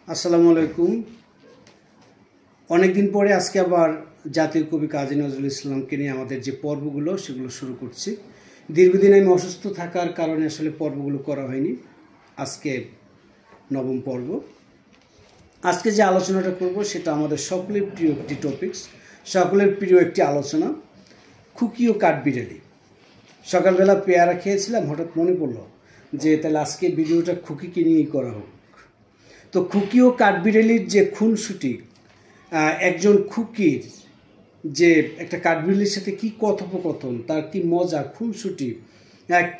আসসালামু আলাইকুম। অনেকদিন পরে আজকে আবার জাতীয় কবি কাজী নজরুল ইসলামকে নিয়ে আমাদের যে পর্বগুলো সেগুলো শুরু করছি। দীর্ঘদিন আমি অসুস্থ থাকার কারণে আসলে পর্বগুলো করা হয়নি। আজকে নবম পর্ব। আজকে যে আলোচনাটা করব সেটা আমাদের সকলের প্রিয় একটি টপিকস, সকলের প্রিয় একটি আলোচনা, খুকি ও কাঠবিড়ালি। সকালবেলা পেয়ারা খেয়েছিলাম, হঠাৎ মনে পড়লো যে তাহলে আজকে ভিডিওটা খুকিকে নিয়েই করা হোক। তো খুকি ও কাঠবিড়ালির যে খুনসুটি, একজন খুকির যে একটা কাঠবিড়ালির সাথে কি কথোপকথন, তার কি মজা, খুনসুটি,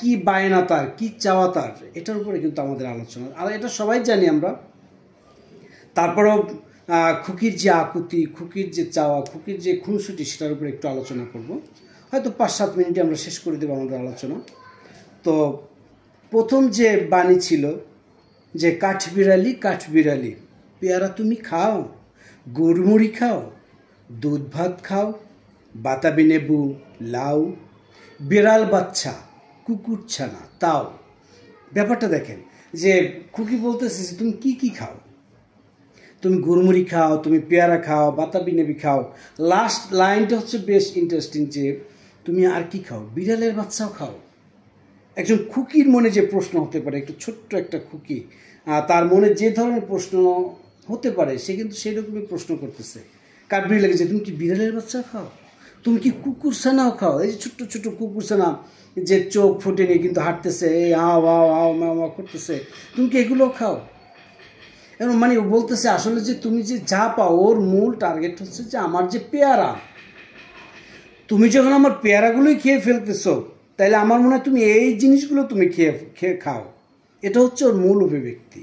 কি বায়না তার, কি চাওয়া তার, এটার উপরে কিন্তু আমাদের আলোচনা। আর এটা সবাই জানি আমরা। তারপরেও খুকির যে আকুতি, খুকির যে চাওয়া, খুকির যে খুনসুটি, সেটার উপরে একটু আলোচনা করব। হয়তো 5-7 মিনিটে আমরা শেষ করে দেবো আমাদের আলোচনা। তো প্রথম যে বাণী ছিল যে কাঠবিড়ালি কাঠবিড়ালি, পেয়ারা তুমি খাও, গুড়মুড়ি খাও, দুধ ভাত খাও, বাতাবি লেবু, লাউ, বিড়াল বাচ্চা, কুকুর ছানা তাও। ব্যাপারটা দেখেন যে খুকি বলতেছে যে তুমি কি কি খাও, তুমি গুড়মুড়ি খাও, তুমি পেয়ারা খাও, বাতাবি লেবু খাও। লাস্ট লাইনটা হচ্ছে বেশ ইন্টারেস্টিং, যে তুমি আর কি খাও, বিড়ালের বাচ্চাও খাও। একজন খুকির মনে যে প্রশ্ন হতে পারে, একটু ছোট্ট একটা খুকি, তার মনে যে ধরনের প্রশ্ন হতে পারে, সে কিন্তু সেই রকমই প্রশ্ন করতেছে কাঠবিড়ালিকে, যে তুমি কি বিড়ালের বাচ্চা খাও, তুমি কি কুকুর ছানাও খাও? এই যে ছোট্ট ছোট্ট কুকুর ছানা যে চোখ ফুটে নিয়ে কিন্তু হাঁটতেছে, এই আও আও আও মা মা করতেছে, তুমি কি এগুলো খাও? এবং মানে ও বলতেছে আসলে যে তুমি যে যা পাও, ওর মূল টার্গেট হচ্ছে যে আমার যে পেয়ারা, তুমি যখন আমার পেয়ারাগুলোই খেয়ে ফেলতেছো, তাইলে আমার মনে হয় তুমি এই জিনিসগুলো তুমি খেয়ে খাও। এটা হচ্ছে ওর মূল অভিব্যক্তি।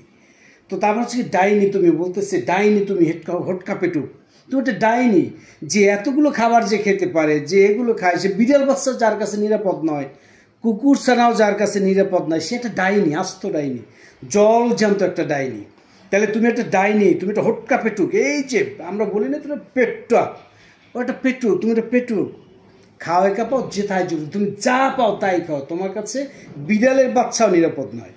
তো তারপর হচ্ছে ডাইনি, তুমি বলতেছে ডাইনি, তুমি হটকা পেটুক, তুমি একটা ডাইনি যে এতগুলো খাবার যে খেতে পারে, যে এগুলো খায়, সে বিড়াল বাচ্চা যার কাছে নিরাপদ নয়, কুকুর ছানাও যার কাছে নিরাপদ নয়, সে একটা ডাইনি, আস্ত ডাইনি, জল জ্যান্ত একটা ডাইনি। তাহলে তুমি একটা ডাইনি, তুমি একটা হটকা পেটুক। এই যে আমরা বলি না তুমি পেটুক, ও একটা পেটুক, তুমি একটা পেটুক। খাও একা পাও, যে তাই জরুরি, তুমি যা পাও তাই খাও, তোমার কাছে বিড়ালের বাচ্চাও নিরাপদ নয়,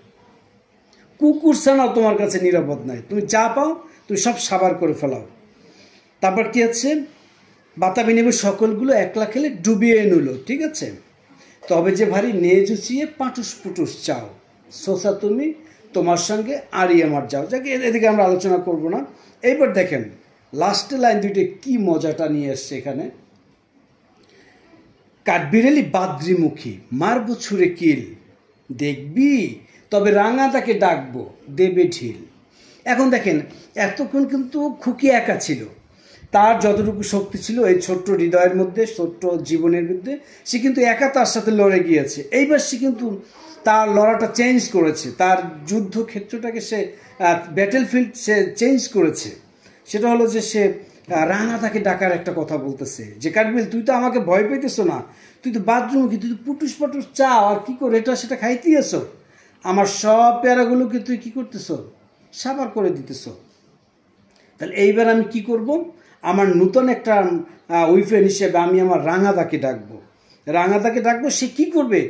কুকুর ছানাও তোমার কাছে নিরাপদ নয়, তুমি যা পাও তুমি সব সাবার করে ফেলাও। তারপর কি আছে, বাতাবি লেবু সকলগুলো একলা খেলে ডুবিয়ে নিল, ঠিক আছে, তবে যে ভারী নেজ উচিয়ে পাটুস পুটুস চাও, সোসা তুমি তোমার সঙ্গে আড়ি আমার যাও। যাকে এদিকে আমরা আলোচনা করব না। এইবার দেখেন লাস্টের লাইন দুইটা কি মজাটা নিয়ে এসছে এখানে। কাঠবিড়ালি বাদ্রিমুখী, মারব ছুঁড়ে কিল, দেখবি তবে রাঙা তাকে ডাকবো, দেবে ঢিল। এখন দেখেন এতক্ষণ কিন্তু খুকি একা ছিল, তার যতটুকু শক্তি ছিল এই ছোট্ট হৃদয়ের মধ্যে, ছোট্ট জীবনের মধ্যে, সে কিন্তু একা তার সাথে লড়ে গিয়েছে। এইবার সে কিন্তু তার লড়াটা চেঞ্জ করেছে, তার যুদ্ধক্ষেত্রটাকে সে ব্যাটেলফিল্ড সে চেঞ্জ করেছে। সেটা হলো যে সে রাঙা তাকে ডাকার একটা কথা বলতেছে, যে কাঠবিড়ালি তুই তো আমাকে ভয় পেতেছো না, তুই তো বাথরুমে, তুই তো পুটুস পাটুস চাও আর কি করে এটা সেটা খাইতেছ, আমার সব পেয়ারাগুলোকে তুই কি করতেছ, সাবার করে দিতেছ। তাহলে এইবার আমি কি করব, আমার নূতন একটা উইপেন হিসেবে আমি আমার রাঙাদাকে ডাকবো, রাঙাদাকে ডাকবো। সে কি করবে,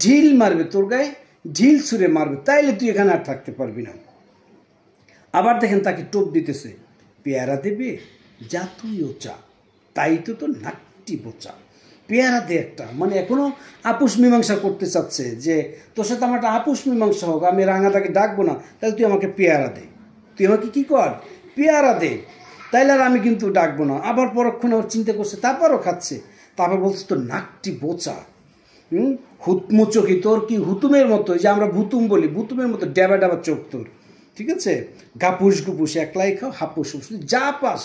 ঢিল মারবে, তোর গায়ে ঢিল ছুঁড়ে মারবে, তাইলে তুই এখানে আর থাকতে পারবি না। আবার দেখেন তাকে টোপ দিতেছে, পেয়ারা দেবে যা তুইও চা, তাই তো তোর নাকটি বোচা। পেয়ারা দে একটা, মানে এখনো আপুস মীমাংসা করতে চাচ্ছে যে তোর সাথে আমার একটা আপুস মীমাংসা হোক, আমি রাঙাদাকে ডাকবো না, তাহলে তুই আমাকে পেয়ারা দে, তুই আমাকে কি কর, পেয়ারা দে, তাইলে আর আমি কিন্তু ডাকবো না। আবার পরক্ষণে ওর চিন্তা করছে, তারপরও খাচ্ছে, তারপর বলছে তোর নাকটি বোচা, হুতমো চোখি, তোর কি হুতুমের মতো, যে আমরা ভুতুম বলি, ভুতুমের মতো ড্যাবা ড্যাবা চোখ তোর, ঠিক আছে, গাপুস গুপুস, একলাই খাও হাপুস হুপুস, যা পাস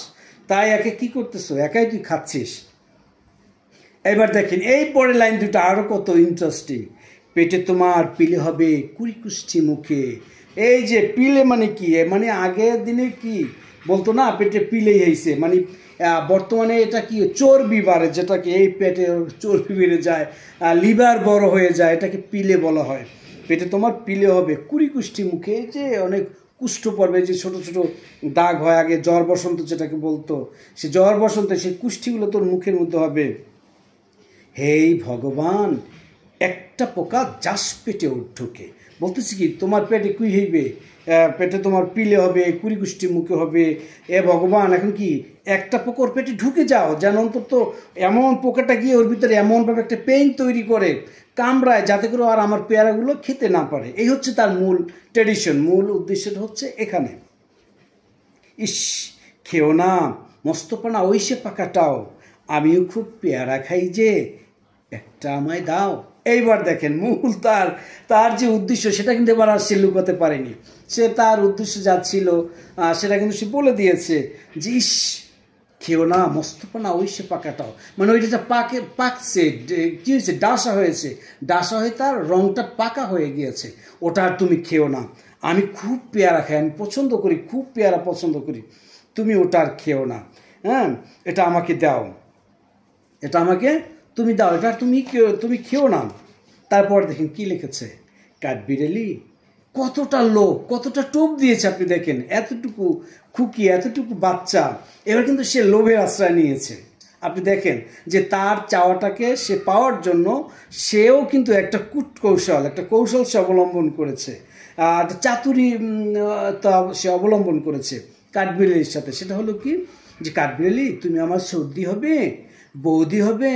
তাই একে কি করতেছো, একাই তুই খাচ্ছিস। এবার দেখেন এই পরের লাইন দুটো আরো কত ইন্টারেস্টিং, পেটে তোমার পিলে হবে কুড়িকুষ্টি মুখে। এই যে পিলে মানে কি, মানে আগের দিনে কি বলতো না, পেটে পিলেই হয়েছে, মানে বর্তমানে এটা কি চর্বি বাড়ে, যেটাকে এই পেটে চর্বি বেড়ে যায়, লিভার বড় হয়ে যায়, এটাকে পিলে বলা হয়। পেটে তোমার পিলে হবে কুড়িকুষ্টি মুখে, এই যে অনেক কুষ্ঠ পর্বে যে ছোট ছোট দাগ হয়, আগে জ্বর বসন্ত যেটাকে বলতো, সে জ্বর বসন্ত সেই কুষ্ঠিগুলো তোর মুখের মধ্যে হবে। হেই ভগবান, একটা পোকা যাস পেটে ঢুকে, বলতেছি কি তোমার পেটে কুই হইবে, পেটে তোমার পিলে হবে, কুড়িকুষ্টি মুখে হবে। এ ভগবান, এখন কি একটা পোকা ওর পেটে ঢুকে যাও, যেন অন্তত এমন পোকাটা গিয়ে ওর ভিতরে এমনভাবে একটা পেইন তৈরি করে কামড়ায়, যাতে করে আর আমার পেয়ারাগুলো খেতে না পারে। এই হচ্ছে তার মূল ট্র্যাডিশন, মূল উদ্দেশ্যটা হচ্ছে এখানে। ইস, খেও না মস্তপানা ওই সে পাকাটাও, আমিও খুব পেয়ারা খাই যে, একটা আমায় দাও। এইবার দেখেন মূল তার যে উদ্দেশ্য সেটা কিন্তু এবার আর সে লুকাতে পারেনি। সে তার উদ্দেশ্য যা ছিল সেটা কিন্তু সে বলে দিয়েছে যে ইস, খেও না মস্তপানা ওই সে পাকাটাও, মানে ওইটা পাকছে, কী হয়েছে, ডাসা হয়েছে, ডাসা হয়ে তার রংটা পাকা হয়ে গিয়েছে, ওটা আর তুমি খেও না। আমি খুব পেয়ারা খাই, আমি পছন্দ করি, খুব পেয়ারা পছন্দ করি, তুমি ওটা আর খেও না। হ্যাঁ, এটা আমাকে দাও, এটা আমাকে তুমি দাও, এটা তুমি খেও না। তারপর দেখেন কি লিখেছে, কাঠবিড়ালি কতটা লোভ, কতটা টোপ দিয়েছে আপনি দেখেন, এতটুকু খুকি, এতটুকু বাচ্চা, এবার কিন্তু সে লোভের আশ্রয় নিয়েছে। আপনি দেখেন যে তার চাওয়াটাকে সে পাওয়ার জন্য সেও কিন্তু একটা একটা কৌশল সে অবলম্বন করেছে, চাতুরি তা সে অবলম্বন করেছে কাঠবিড়ালির সাথে। সেটা হলো কি, যে কাঠবিড়ালি তুমি আমার সর্দি হবে, বৌদি হবে,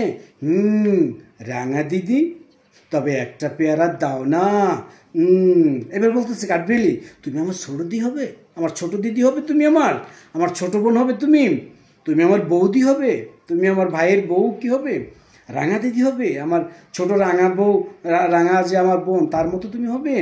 রাঙা দিদি, তবে একটা পেয়ারা দাও না। এবার বলতেছে কাঠবিড়ালি তুমি আমার সর্দি হবে, আমার ছোট দিদি হবে, তুমি আমার ছোট বোন হবে, তুমি আমার বৌদি হবে, তুমি আমার ভাইয়ের বউ কি হবে, রাঙা দিদি হবে, আমার ছোট রাঙা বউ, রাঙা যে আমার বোন তার মতো তুমি হবে,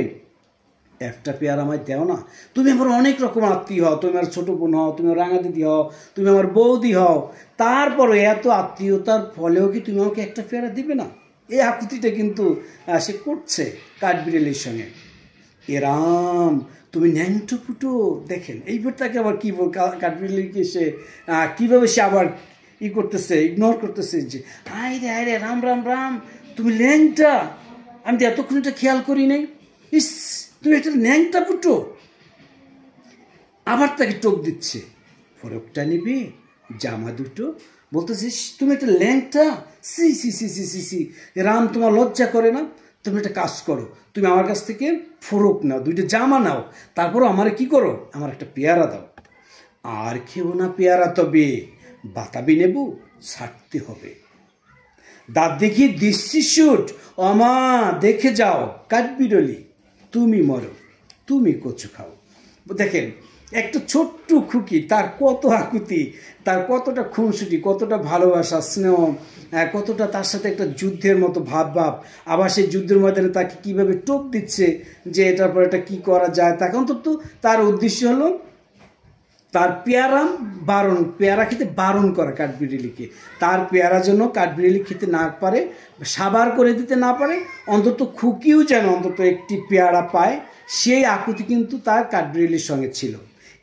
একটা পেয়ারা আমায় দেও না। তুমি আমার অনেক রকম আত্মীয় হও, তুমি আমার ছোটো বোন হও, তুমি আমার রাঙা দিদি হও, তুমি আমার বৌদি হও, তারপরে এত আত্মীয়তার ফলেও কি তুমি আমাকে একটা পেয়ারা দিবে না? এই আকুতিটা কিন্তু সে করছে কাঠবিড়ালির সঙ্গে। এরাম তুমি ন্যাংটো ফুটো, দেখেন এইবার তাকে আবার কী বল, কাঠবিড়ালিকে সে কীভাবে সে আবার করতেছে, ইগনোর করতেছে, যে আয় রে রাম রাম রাম, তুমি ল্যাংটা, আমি তো এতক্ষণ এটা খেয়াল করি নাই, ইস তুমি একটা ন্যাংটা ফুটো। আবার তাকে টোপ দিচ্ছে, ফরকটা নিবি, জামা দুটো, বলতেছিস তুমি একটা ল্যাংটা, সি সি সি সি সি সি, রাম তোমার লজ্জা করে না? তুমি একটা কাজ করো, তুমি আমার কাছ থেকে ফরক নাও, দুইটা জামা নাও, তারপরও আমার কি করো, আমার একটা পেয়ারা দাও। আর খেও না পেয়ারা, তবে বাতাবি নেবু ছাড়তে হবে। দাঁত দেখিয়ে দিচ্ছি শুট, অমা দেখে যাও কাঠবিড়ালি, তুমি মরো, তুমি কচু খাও। দেখেন একটা ছোট্ট খুকি, তার কত আকুতি, তার কতটা খুনসুটি, কতটা ভালোবাসা, স্নেহ, কতটা তার সাথে একটা যুদ্ধের মতো ভাব, আবার সেই যুদ্ধের ময়দানে তাকে কীভাবে টোপ দিচ্ছে যে এটার পর এটা কী করা যায়। তাকে অন্তত তার উদ্দেশ্য হলো তার পেয়ারা খেতে বারণ করা কাঠবিড়ালিকে, তার পেয়ারা জন্য কাঠবিড়ালি খেতে না পারে, সাবার করে দিতে না পারে, অন্তত খুকিও যেন অন্তত একটি পেয়ারা পায়, সেই আকুতি কিন্তু তার কাঠবিড়ালির সঙ্গে ছিল।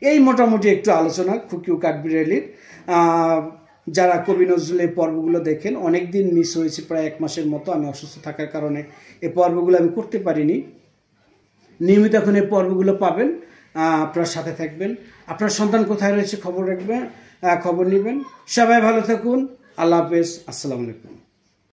এই মোটামুটি একটু আলোচনা খুকি ও কাঠবিড়ালির। যারা কবি নজরুলের পর্বগুলো দেখেন, অনেক দিন মিস হয়েছে, প্রায় 1 মাসের মতো, আমি অসুস্থ থাকার কারণে এই পর্বগুলো আমি করতে পারিনি। নিয়মিত এখন এই পর্বগুলো পাবেন, আপনার সাথে থাকবেন। আপনার সন্তান কোথায় রয়েছে খবর রাখবেন, খবর নেবেন। সবাই ভালো থাকুন, আল্লাহ হাফেজ, আসসালামু আলাইকুম।